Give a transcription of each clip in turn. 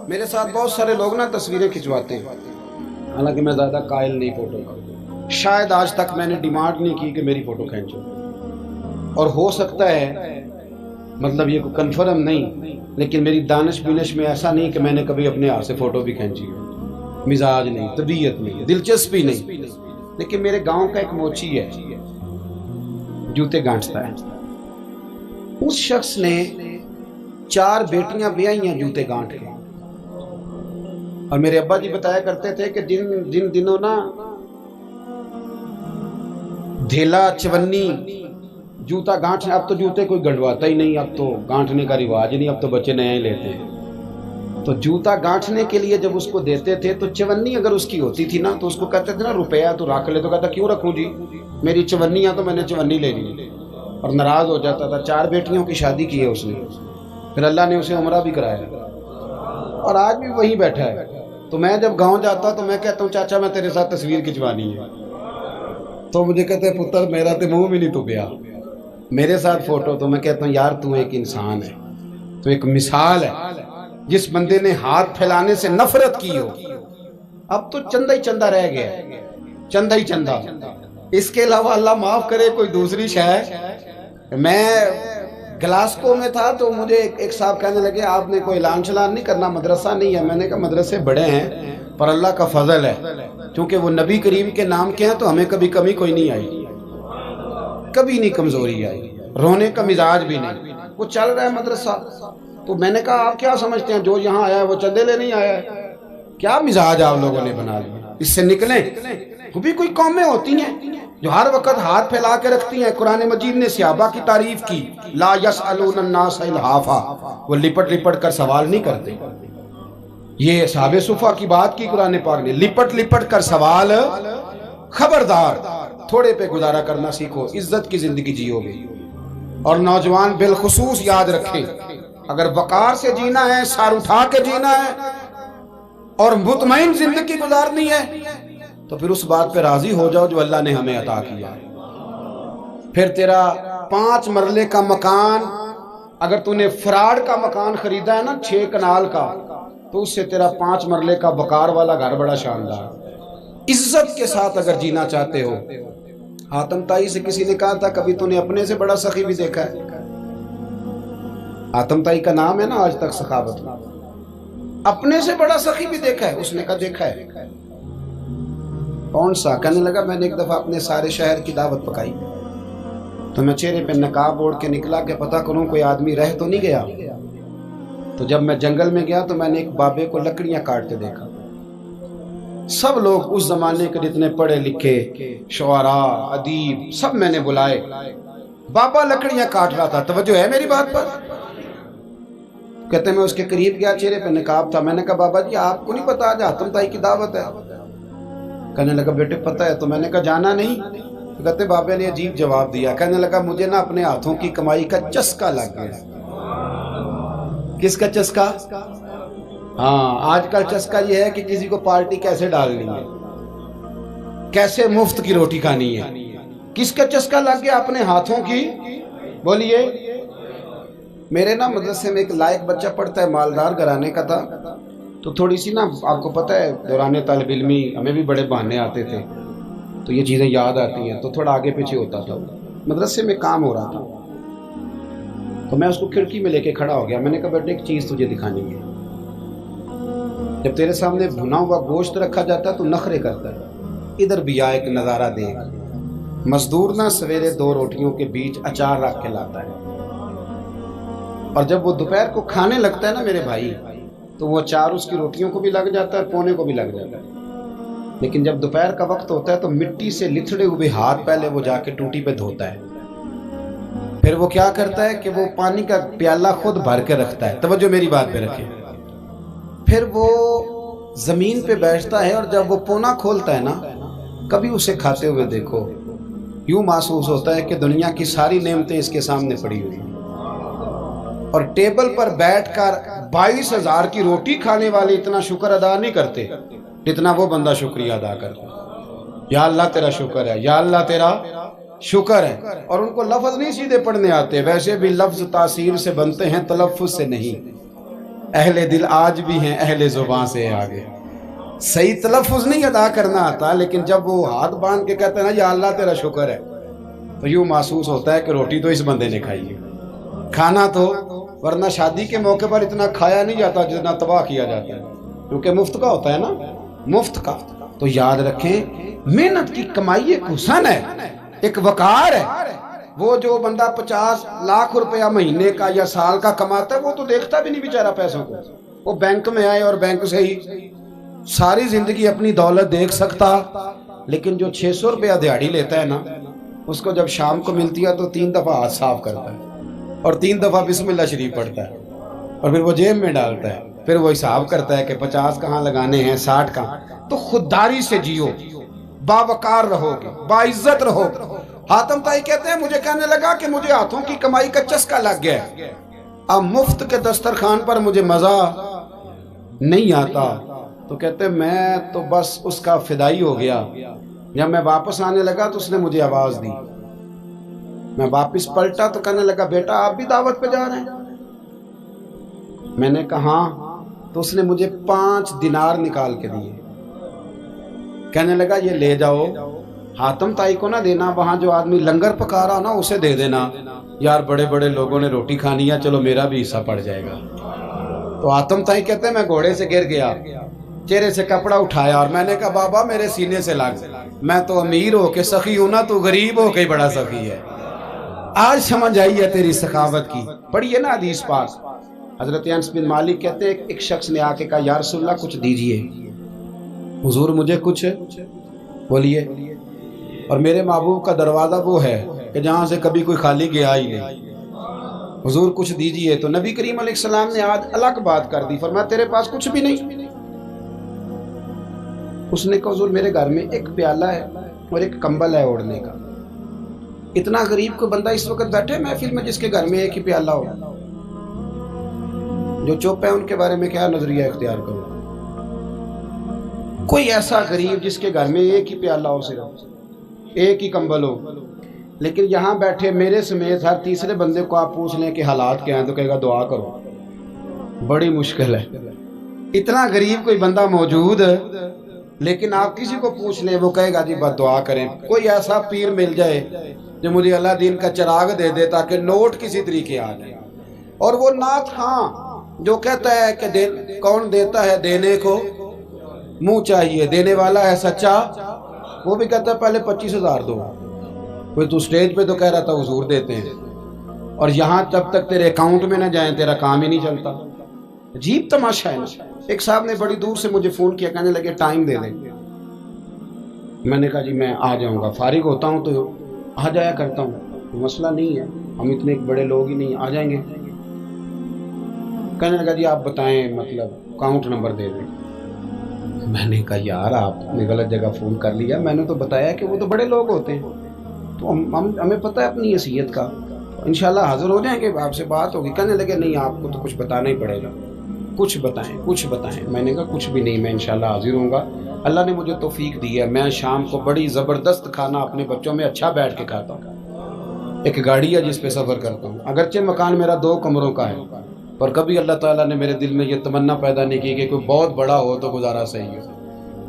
میرے ساتھ بہت سارے لوگ نا تصویریں کھنچواتے ہیں، حالانکہ میں زیادہ قائل نہیں فوٹو کا، شاید آج تک میں نے ڈیمانڈ نہیں کی کہ میری فوٹو کھینچو، اور ہو سکتا ہے مطلب یہ کوئی کنفرم نہیں، لیکن میری دانش بینش میں ایسا نہیں کہ میں نے کبھی اپنے ہاتھ سے فوٹو بھی کھینچی ہو، مزاج نہیں، طبیعت نہیں، دلچسپی نہیں۔ لیکن میرے گاؤں کا ایک موچی ہے، جوتے گانٹتا ہے، اس شخص نے 4 بیٹیاں بیائی ہیں جوتے گانٹ کے، اور میرے ابا جی بتایا کرتے تھے کہ جن دنوں نا دھیلا چونی جوتا گانٹنے، اب تو جوتے کوئی گنڈواتا ہی نہیں، اب تو گانٹنے کا رواج نہیں، اب تو بچے نئے ہی لیتے ہیں، تو جوتا گانٹنے کے لیے جب اس کو دیتے تھے تو چونی اگر اس کی ہوتی تھی نا تو اس کو کہتے تھے نا روپیہ تو رکھ لے، تو کہتا کیوں رکھوں جی، میری چونیاں تو میں نے چونی لے لی، اور ناراض ہو جاتا تھا۔ 4 بیٹیوں کی شادی کی ہے اس نے، پھر اللہ نے اسے عمرہ بھی کرایا، اور آج بھی وہیں بیٹھا ہے۔ تو میں جب گاؤں جاتا تو میں کہتا ہوں چاچا میں تیرے ساتھ تصویر کھنچوانی ہے، تو مجھے کہتے ہیں پتر میرا تے منہ بھی نہیں تو پیا میرے ساتھ فوٹو، تو میں کہتا ہوں یار تو ایک انسان ہے، تو ایک مثال ہے، جس بندے نے ہاتھ پھیلانے سے نفرت کی ہو، اب تو چندہ ہی چندہ رہ گیا، چندہ ہی چندہ، اس کے علاوہ اللہ معاف کرے کوئی دوسری شے۔ میں گلاسکو میں تھا تو مجھے ایک صاحب کہنے لگے آپ نے کوئی اعلان چلان نہیں کرنا، مدرسہ نہیں ہے؟ میں نے کہا مدرسے بڑے ہیں پر اللہ کا فضل ہے، کیونکہ وہ نبی کریم کے نام کے ہیں تو ہمیں کبھی کمی کوئی نہیں آئی، کبھی نہیں کمزوری آئی، رونے کا مزاج بھی نہیں، وہ چل رہا ہے مدرسہ۔ تو میں نے کہا آپ کیا سمجھتے ہیں جو یہاں آیا ہے وہ چندے لے نہیں آیا ہے؟ کیا مزاج آپ لوگوں نے بنا لیا، اس سے نکلیں۔ وہ بھی کوئی قومیں ہوتی ہیں جو ہر وقت ہاتھ پھیلا کے رکھتی ہیں۔ قرآن مجید نے صحابہ کی تعریف کی، لا یسألون الناس الحافا، وہ لپٹ لپٹ کر سوال نہیں کرتے۔ یہ صحابہ صفا کی بات کی قرآن پاک نے، لپٹ لپٹ کر سوال، خبردار تھوڑے پہ گزارا کرنا سیکھو، عزت کی زندگی جیو گے۔ اور نوجوان بالخصوص یاد رکھیں، اگر وقار سے جینا ہے، سر اٹھا کے جینا ہے اور مطمئن زندگی گزارنی ہے تو پھر اس بات پہ راضی ہو جاؤ جو اللہ نے ہمیں عطا کیا ہے۔ پھر تیرا 5 مرلے کا مکان، اگر تو نے فراڈ کا مکان خریدا ہے نا 6 کنال کا، تو اس سے تیرا 5 مرلے کا وقار والا گھر بڑا شاندار۔ عزت کے ساتھ اگر جینا چاہتے ہو، حاتم تائی سے کسی نے کہا تھا کبھی تو نے اپنے سے بڑا سخی بھی دیکھا ہے؟ حاتم تائی کا نام ہے نا آج تک سخاوت میں، اپنے سے بڑا سخی بھی دیکھا ہے؟ اس نے کہا دیکھا ہے۔ کون سا؟ کہنے لگا میں نے ایک دفعہ اپنے سارے شہر کی دعوت پکائی تو میں چہرے پہ نقاب اوڑھ کے نکلا کہ پتہ کروں کوئی آدمی رہ تو نہیں گیا۔ تو جب میں جنگل میں گیا تو میں نے ایک بابے کو لکڑیاں کاٹتے دیکھا۔ سب لوگ اس زمانے کے جتنے پڑھے لکھے شعراء ادیب سب میں نے بلائے، بابا لکڑیاں کاٹ رہا تھا، توجہ ہے میری بات پر؟ کہتے میں اس کے قریب گیا، چہرے پہ نقاب تھا، میں نے کہا بابا جی آپ کو نہیں پتا آج حاتم تائی کی دعوت ہے؟ کہنے لگا بیٹے پتہ ہے۔ تو میں نے کہا جانا نہیں؟ تو کہتے بابے نے عجیب جواب دیا، کہنے لگا مجھے نا اپنے ہاتھوں کی کمائی کا چسکا لگ گیا۔ کس کا چسکا؟ ہاں آج کل چسکا یہ ہے کہ کسی کو پارٹی کیسے ڈالنی ہے، کیسے مفت کی روٹی کھانی ہے۔ کس کا چسکا لگ گیا؟ اپنے ہاتھوں کی۔ بولیے۔ میرے نا مدرسے میں ایک لائق بچہ پڑھتا ہے، مالدار گھرانے کا تھا، تو تھوڑی سی نا آپ کو پتہ ہے دوران طالب علمی ہمیں بھی بڑے بہانے آتے تھے، تو یہ چیزیں یاد آتی ہیں، تو تھوڑا آگے پیچھے ہوتا تھا۔ مدرسے میں کام ہو رہا تھا تو میں اس کو کھڑکی میں لے کے کھڑا ہو گیا، میں نے کہا بیٹے ایک چیز تجھے دکھانی ہے، جب تیرے سامنے بھنا ہوا گوشت رکھا جاتا ہے تو نخرے کرتا ہے، ادھر بھی آ ایک نظارہ دیکھ۔ مزدور نہ سویرے 2 روٹیوں کے بیچ اچار رکھ کے لاتا ہے، اور جب وہ دوپہر کو کھانے لگتا ہے نا میرے بھائی، تو وہ اچار اس کی روٹیوں کو بھی لگ جاتا ہے، پونے کو بھی لگ جاتا ہے۔ لیکن جب دوپہر کا وقت ہوتا ہے تو مٹی سے لتھڑے ہوئے ہاتھ پہلے وہ جا کے ٹوٹی پہ دھوتا ہے، پھر وہ کیا کرتا ہے کہ وہ پانی کا پیالہ خود بھر کے رکھتا ہے، توجہ میری بات پہ رکھیں، پھر وہ زمین پہ بیٹھتا ہے، اور جب وہ پونا کھولتا ہے نا، کبھی اسے کھاتے ہوئے دیکھو، یوں محسوس ہوتا ہے کہ دنیا کی ساری نعمتیں اس کے سامنے پڑی ہوئی ہیں، اور ٹیبل پر بیٹھ کر 22,000 کی روٹی کھانے والے اتنا شکر ادا نہیں کرتے جتنا وہ بندہ شکریہ ادا کرتا ہے۔ یا اللہ تیرا شکر ہے، یا اللہ تیرا شکر ہے۔ اور ان کو لفظ نہیں سیدھے پڑھنے آتے، ویسے بھی لفظ تاثیر سے بنتے ہیں، تلفظ سے نہیں۔ اہل دل آج بھی ہیں اہل زبان سے آگے. صحیح تلفظ نہیں ادا کرنا آتا، لیکن جب وہ ہاتھ باندھ کے کہتے ہیں نا یا اللہ تیرا شکر ہے، تو یوں محسوس ہوتا ہے کہ روٹی تو اس بندے نے کھائی ہے. کھانا تو، ورنہ شادی کے موقع پر اتنا کھایا نہیں جاتا جتنا تباہ کیا جاتا ہے، کیونکہ مفت کا ہوتا ہے نا، مفت کا. تو یاد رکھیں محنت کی کمائی ایک حسن ہے، ایک وقار ہے. وہ جو بندہ 50 لاکھ روپیہ مہینے کا یا سال کا کماتا ہے وہ تو دیکھتا بھی نہیں بیچارہ پیسوں کو. وہ بینک میں آئے اور بینک سے ہی ساری زندگی اپنی دولت دیکھ سکتا، لیکن جو 600 روپیہ دیہاڑی لیتا ہے نا، اس کو جب شام کو ملتی ہے تو 3 دفعہ ہاتھ صاف کرتا ہے اور 3 دفعہ بسم اللہ شریف پڑھتا ہے اور پھر وہ جیب میں ڈالتا ہے. پھر وہ حساب کرتا ہے کہ 50 کہاں لگانے ہیں، 60 کہاں. تو خودداری سے جیو، باوقار رہو گے، باعزت رہو گے. حاتم طائی کہتے ہیں مجھے کہنے لگا کہ مجھے ہاتھوں کی کمائی کا چسکا لگ گیا ہے، اب مفت کے دسترخوان پر مجھے مزہ نہیں آتا. تو کہتے ہیں میں تو بس اس کا فدائی ہو گیا. جب میں واپس آنے لگا تو اس نے مجھے آواز دی. میں واپس پلٹا تو کہنے لگا بیٹا آپ بھی دعوت پہ جا رہے ہیں؟ میں نے کہا ہاں. تو اس نے مجھے 5 دینار نکال کے دیے. کہنے لگا یہ لے جاؤ، حاتم طائی کو نہ دینا، وہاں جو آدمی لنگر پکا رہا نا اسے دے دینا. یار بڑے بڑے لوگوں نے روٹی کھانی ہے، چلو میرا بھی حصہ پڑ جائے گا. تو حاتم طائی کہتے ہیں میں گھوڑے سے گر گیا، چہرے سے کپڑا اٹھایا اور میں نے کہا بابا میرے سینے سے لگ، میں تو امیر ہو کے سخی ہوں نا، تو غریب ہو کے بڑا سخی ہے. آج سمجھ آئی ہے تیری سخاوت کی. پڑھیے نا حدیث پاک. حضرت انس بن مالک کہتے ہیں ایک شخص نے آ کے کہا یا رسول اللہ کچھ دیجئے. حضور مجھے کچھ بولیے. اور میرے محبوب کا دروازہ وہ ہے کہ جہاں سے کبھی کوئی خالی گیا ہی نہیں. حضور کچھ دیجئے. تو نبی کریم علیہ السلام نے آج الگ بات کر دی، فرمایا تیرے پاس کچھ بھی نہیں؟ اس نے کہا حضور میرے گھر میں ایک پیالہ ہے اور ایک کمبل ہے اوڑھنے کا. اتنا غریب کو بندہ اس وقت بیٹھے محفل میں جس کے گھر میں ایک ہی پیالہ ہو. جو چپ ہے ان کے بارے میں کیا نظریہ اختیار کرو. کوئی ایسا غریب جس کے گھر میں ایک ہی پیالہ ہو، صرف ایک ہی کمبل ہو. لیکن یہاں بیٹھے میرے سمیت ہر تیسرے بندے کو آپ پوچھ لیں کہ حالات کیا ہیں تو کہے گا دعا کرو. بڑی مشکل ہے. اتنا غریب کوئی بندہ موجود ہے، لیکن آپ کسی کو پوچھ لیں وہ کہے گا جی بس دعا کریں. کوئی ایسا پیر مل جائے جو مجھے اللہ دین کا چراغ دے دے تاکہ نوٹ کسی طریقے آ جائے. اور وہ نعت خاں جو کہتا ہے کہ کون دیتا ہے دینے کو منہ چاہیے، دینے والا ہے سچا، وہ بھی کہتا ہے پہلے 25,000 دو. کوئی تو سٹیج پہ تو کہہ رہا تھا حضور دیتے ہیں، اور یہاں جب تک تیرے اکاؤنٹ میں نہ جائیں تیرا کام ہی نہیں چلتا. عجیب تماشا ہے نا. ایک صاحب نے بڑی دور سے مجھے فون کیا، کہنے لگے ٹائم دے دیں. میں نے کہا جی میں آ جاؤں گا، فارغ ہوتا ہوں تو آ جایا کرتا ہوں، مسئلہ نہیں ہے، ہم اتنے بڑے لوگ ہی نہیں، آ جائیں گے. کہنے لگا جی آپ بتائیں مطلب اکاؤنٹ نمبر دے دیں. میں نے کہا یار آپ نے غلط جگہ فون کر لیا، میں نے تو بتایا کہ وہ تو بڑے لوگ ہوتے ہیں، تو ہمیں پتہ ہے اپنی حیثیت کا، انشاءاللہ حاضر ہو جائیں گے، آپ سے بات ہوگی. کہنے لگے نہیں آپ کو تو کچھ بتانا ہی پڑے گا، کچھ بتائیں کچھ بتائیں. میں نے کہا کچھ بھی نہیں، میں انشاءاللہ حاضر ہوں گا. اللہ نے مجھے توفیق دی ہے، میں شام کو بڑی زبردست کھانا اپنے بچوں میں اچھا بیٹھ کے کھاتا ہوں. ایک گاڑی ہے جس پہ سفر کرتا ہوں، اگرچہ مکان میرا 2 کمروں کا ہے، پر کبھی اللہ تعالیٰ نے میرے دل میں یہ تمنا پیدا نہیں کی کہ کوئی بہت بڑا ہو تو گزارا صحیح ہو.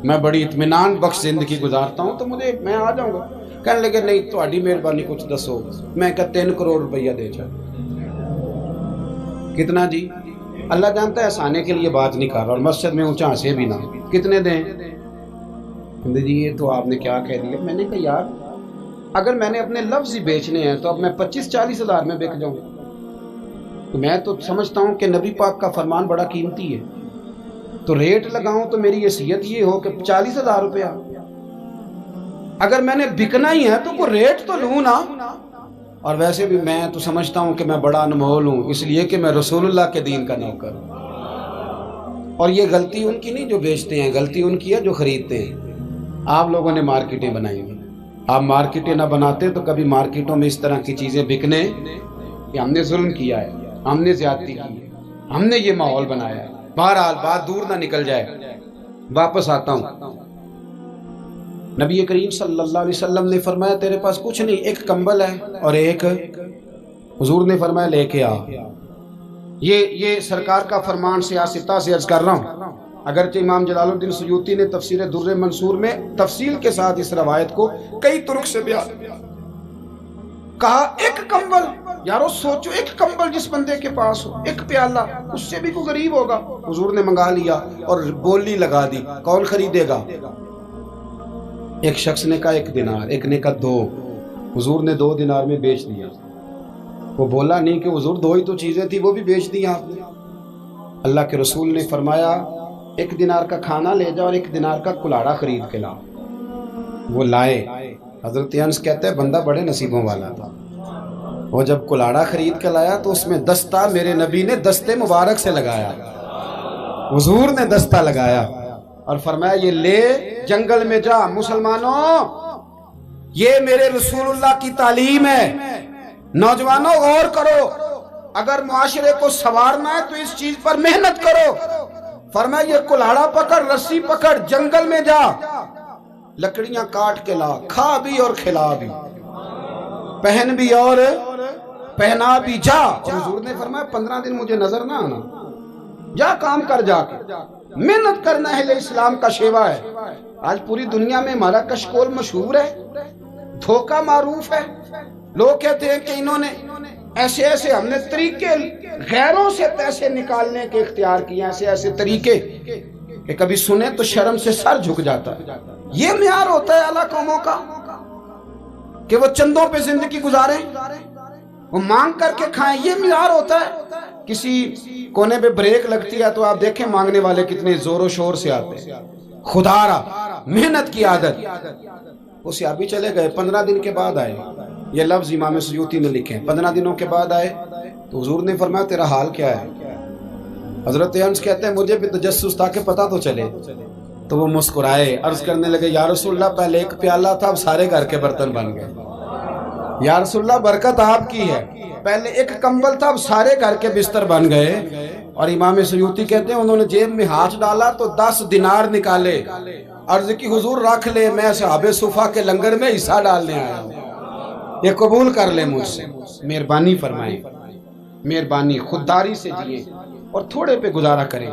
میں بڑی اطمینان بخش زندگی گزارتا ہوں، تو میں آ جاؤں گا. کہنے لگے نہیں تہاڈی مہربانی کچھ دسو. میں کہا 3 کروڑ روپیہ دے چاہے. کتنا جی؟ اللہ جانتا ہے ہنسانے کے لیے بات نہیں کر رہا، اور مسجد میں اونچا ہنسے بھی نہ. کتنے دیں؟ جی یہ تو آپ نے کیا کہہ دیا. میں نے کہا یار اگر میں نے اپنے لفظ ہی بیچنے ہیں تو اب میں 25-40 ہزار میں بک جاؤں. تو میں تو سمجھتا ہوں کہ نبی پاک کا فرمان بڑا قیمتی ہے، تو ریٹ لگاؤں تو میری حیثیت یہ ہو کہ 40,000 روپیہ. اگر میں نے بکنا ہی ہے تو کوئی ریٹ تو لوں نا. اور ویسے بھی میں تو سمجھتا ہوں کہ میں بڑا انمول ہوں، اس لیے کہ میں رسول اللہ کے دین کا نوکر ہوں. اور یہ غلطی ان کی نہیں جو بیچتے ہیں، غلطی ان کی ہے جو خریدتے ہیں. آپ لوگوں نے مارکیٹیں بنائی ہیں، آپ مارکیٹیں نہ بناتے تو کبھی مارکیٹوں میں اس طرح کی چیزیں بکنے کہ ہم نے ظلم کیا ہے، ہم نے زیادتی کی ہے، ہم نے یہ ماحول بنایا ہے. بہرحال بات دور نہ نکل جائے، واپس آتا ہوں. نبی کریم صلی اللہ علیہ وسلم نے فرمایا تیرے پاس کچھ نہیں، ایک کمبل ہے اور ایک. حضور نے فرمایا لے کے آ. یہ سرکار کا فرمان سیاستہ سے عرض کر رہا ہوں۔ اگرچہ امام جلال الدین سیوطی نے تفسیر در منصور میں تفصیل کے ساتھ اس روایت کو کئی طرق سے بیان کہا، ایک کمبل، یارو سوچو ایک کمبل جس بندے کے پاس ہو، ایک پیالہ، اس سے بھی کوئی غریب ہوگا۔ حضور نے منگا لیا اور بولی لگا دی، کون خریدے گا؟ ایک شخص نے کہا 1 دینار، ایک نے کہا 2، حضور نے 2 دینار میں بیچ دیا۔ وہ بولا نہیں کہ حضور 2 ہی تو چیزیں تھی، وہ بھی بیچ دی آپ نے۔ اللہ کے رسول نے فرمایا 1 دینار کا کھانا لے جاؤ اور 1 دینار کا کلاڑا خرید کے لاؤ۔ وہ لائے۔ حضرت انس کہتے ہیں بندہ بڑے نصیبوں والا تھا، وہ جب کلاڑا خرید کے لایا تو اس میں دستہ میرے نبی نے دستے مبارک سے لگایا، حضور نے دستہ لگایا اور فرمایا یہ لے جنگل میں جا۔ مسلمانوں، یہ میرے رسول اللہ کی تعلیم ہے۔ نوجوانوں غور کرو، اگر معاشرے کو سنوارنا ہے تو اس چیز پر محنت کرو۔ فرمایا یہ کلاڑا پکڑ، رسی پکڑ، جنگل میں جا، لکڑیاں کاٹ کے لا، کھا بھی اور کھلا بھی، پہن بھی اور پہنا بھی، جا۔ حضور نے فرمایا 15 دن مجھے نظر نہ آنا، جا کام کر، جا کے محنت کرنا اہل اسلام کا شیوا ہے۔ آج پوری دنیا میں ہمارا کشکول مشہور ہے، دھوکہ معروف ہے۔ لوگ کہتے ہیں کہ انہوں نے ایسے ایسے، ہم نے طریقے غیروں سے پیسے نکالنے کے اختیار کیے، ایسے ایسے طریقے کہ کبھی سنے تو شرم سے سر جھک جاتا ہے۔ یہ معیار ہوتا ہے اعلیٰ قوموں کا کہ وہ چندوں پہ زندگی گزاریں، وہ مانگ کر کے کھائیں، یہ معیار ہوتا ہے۔ کسی کونے پہ بریک لگتی ہے تو آپ دیکھیں مانگنے والے کتنے زور و شور سے آتے ہیں۔ خدا را محنت کی عادت۔ وہ صحابی چلے گئے، 15 دن کے بعد آئے۔ یہ لفظ امام سیوطی نے لکھے، 15 دنوں کے بعد آئے تو حضور نے فرمایا تیرا حال کیا ہے؟ حضرت انس کہتے ہیں مجھے بھی تجسس تھا کہ پتہ تو چلے۔ تو وہ مسکرائے، عرض کرنے لگے یا رسول اللہ پہلے 1 پیالہ تھا، اب سارے گھر کے برتن بن گئے۔ یا رسول اللہ برکت آپ کی ہے، پہلے 1 کمبل تھا، اب سارے گھر کے بستر بن گئے۔ اور امام سیوطی کہتے ہیں انہوں نے جیب میں ہاتھ ڈالا تو 10 دینار نکالے، عرض کی حضور رکھ لے، میں اصحاب صفا کے لنگر میں حصہ ڈالنے آیا ہوں، یہ قبول کر لے مجھ سے۔ مہربانی فرمائیں، مہربانی، خودداری سے جیے اور تھوڑے پہ گزارا کریں۔